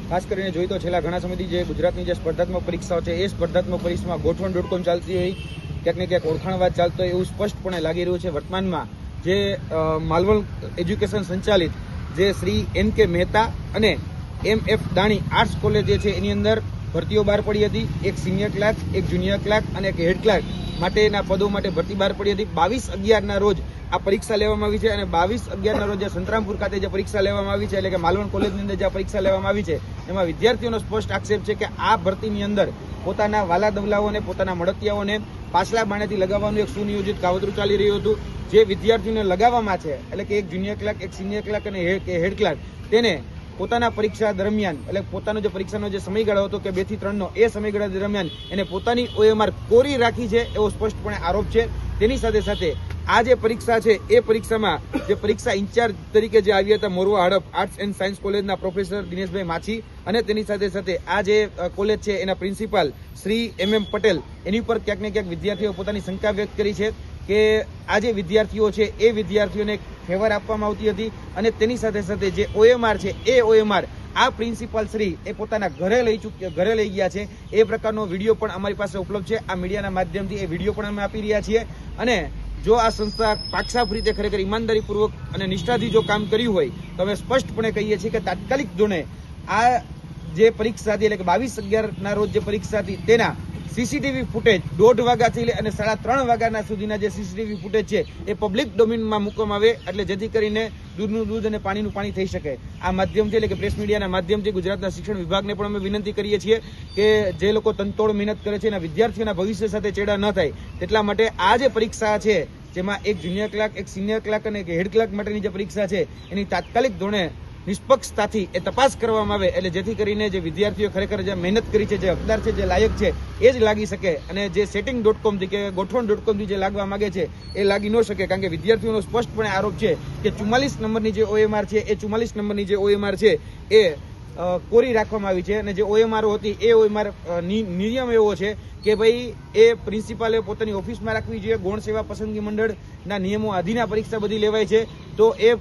ખાસ કરીને જોઈએ તો છેલ્લા ઘણા સમયથી જે ગુજરાતની જે સ્પર્ધાત્મક પરીક્ષાઓ છે એ સ્પર્ધાત્મક પરીક્ષામાં ગોઠવણ.com ચાલતી હોય, ક્યાંક ને ક્યાંક ઓળખાણવાદ ચાલતો હોય એવું સ્પષ્ટપણે લાગી રહ્યું છે. વર્તમાનમાં જે માલવણ એજ્યુકેશન સંચાલિત જે શ્રી N.K. મહેતા અને M.F. દાણી આર્ટ્સ કોલેજ જે છે એની અંદર ભરતીઓ બહાર પડી હતી. એક સિનિયર ક્લાર્ક, એક જુનિયર ક્લાર્ક અને એક હેડ ક્લાર્ક માટેના પદો માટે ભરતી બહાર પડી હતી. 22/11ના રોજ આ પરીક્ષા લેવામાં આવી છે અને 22/11ના રોજ સંતરામપુર ખાતે જે પરીક્ષા લેવામાં આવી છે, એટલે કે માલવણ કોલેજની અંદર જે પરીક્ષા લેવામાં આવી છે, એમાં વિદ્યાર્થીઓનો સ્પષ્ટ આક્ષેપ છે કે આ ભરતીની અંદર પોતાના વાલા દવલાઓને, પોતાના મળતિયાઓને પાછલા બાણેથી લગાવવાનું એક સુનિયોજિત કાવતરું ચાલી રહ્યું હતું. જે વિદ્યાર્થીઓને લગાવવામાં છે, એટલે કે એક જુનિયર ક્લાર્ક, એક સિનિયર ક્લાર્ક અને હેડ ક્લાર્ક, તેને પોતાના પરીક્ષા દરમિયાન, એટલે પોતાનો જે પરીક્ષાનો જે સમયગાળો હતો કે 2 થી 3નો, એ સમયગાળા દરમિયાન એને પોતાની OMR કોરી રાખી છે એવો સ્પષ્ટપણે આરોપ છે. તેની સાથે સાથે આ જે પરીક્ષા છે એ પરીક્ષામાં જે પરીક્ષા ઇન્ચાર્જ તરીકે જે આવ્યા હતા મોરવા હડપ આર્ટ્સ એન્ડ સાયન્સ કોલેજના પ્રોફેસર દિનેશભાઈ માછી અને તેની સાથે સાથે આ જે કોલેજ છે એના પ્રિન્સિપાલ શ્રી MM પટેલ, એની પર ક્યાંક ને ક્યાંક વિદ્યાર્થીઓ પોતાની શંકા વ્યક્ત કરી છે કે આ જે વિદ્યાર્થીઓ છે એ વિદ્યાર્થીઓને ફેવર આપવામાં આવતી હતી અને તેની સાથે સાથે જે OMR છે એ OMR આ પ્રિન્સિપાલ શ્રી એ પોતાના ઘરે લઈ ગયા છે. એ પ્રકારનો વિડીયો પણ અમારી પાસે ઉપલબ્ધ છે. આ મીડિયાના માધ્યમથી એ વિડીયો પણ અમે આપી રહ્યા છીએ અને જો આ સંસ્થા પાકસાફ રીતે ખરેખર ઈમાનદારીપૂર્વક અને નિષ્ઠાથી જો કામ કર્યું હોય તો અમે સ્પષ્ટપણે કહીએ છીએ કે તાત્કાલિક ધોરણે આ જે પરીક્ષા હતી, એટલે કે 22/11ના રોજ જે પરીક્ષા હતી તેના CCTV ફૂટેજ 1:30 વાગ્યાથી લઈ અને 3:30 વાગ્યાના સુધીના જે CCTV ફૂટેજ છે એ પબ્લિક ડોમેનમાં મૂકવામાં આવે, એટલે જેથી કરીને દૂધનું દૂધ અને પાણીનું પાણી થઈ શકે. આ માધ્યમથી, એટલે કે પ્રેસ મીડિયાના માધ્યમથી ગુજરાતના શિક્ષણ વિભાગને પણ અમે વિનંતી કરીએ છીએ કે જે લોકો તનતોડ મહેનત કરે છે એના વિદ્યાર્થીઓના ભવિષ્ય સાથે ચેડા ન થાય, તેટલા માટે આ જે પરીક્ષા છે જેમાં એક જુનિયર ક્લાર્ક, એક સિનિયર ક્લાર્ક અને એક હેડ ક્લાર્ક માટેની જે પરીક્ષા છે એની તાત્કાલિક ધોરણે નિષ્પક્ષતાથી એ તપાસ કરવામાં આવે, એટલે જેથી કરીને જે વિદ્યાર્થીઓ ખરેખર જે મહેનત કરી છે, જે હકદાર છે, જે લાયક છે એ જ લાગી શકે અને જે setting.com થી કે ગોઠવણ.com થી જે લાગવા માંગે છે એ લાગી ન શકે. કારણ કે વિદ્યાર્થીઓનો સ્પષ્ટપણે આરોપ છે કે 44 નંબરની જે OMR છે એ 44 નંબરની જે OMR છે એ કોરી રાખવામાં આવી છે અને જે OMR હતી એ OMR નિયમ એવો છે કે ભાઈ એ પ્રિન્સિપાલે પોતાની ઓફિસમાં રાખવી જોઈએ. ગૌણ સેવા પસંદગી મંડળના નિયમો આધીન આ પરીક્ષા બધી લેવાય છે, તો એ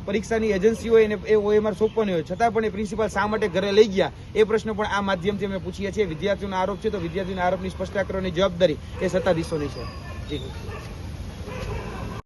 પરીક્ષાની એજન્સી હોય એને એ OMR સોંપવાની હોય, છતાં પણ એ પ્રિન્સિપાલ શા માટે ઘરે લઈ ગયા એ પ્રશ્ન પણ આ માધ્યમથી અમે પૂછીએ છીએ. વિદ્યાર્થીઓનો આરોપ છે તો વિદ્યાર્થીઓના આરોપની સ્પષ્ટતા કરવાની જવાબદારી એ સત્તાધીશોની છે. જી.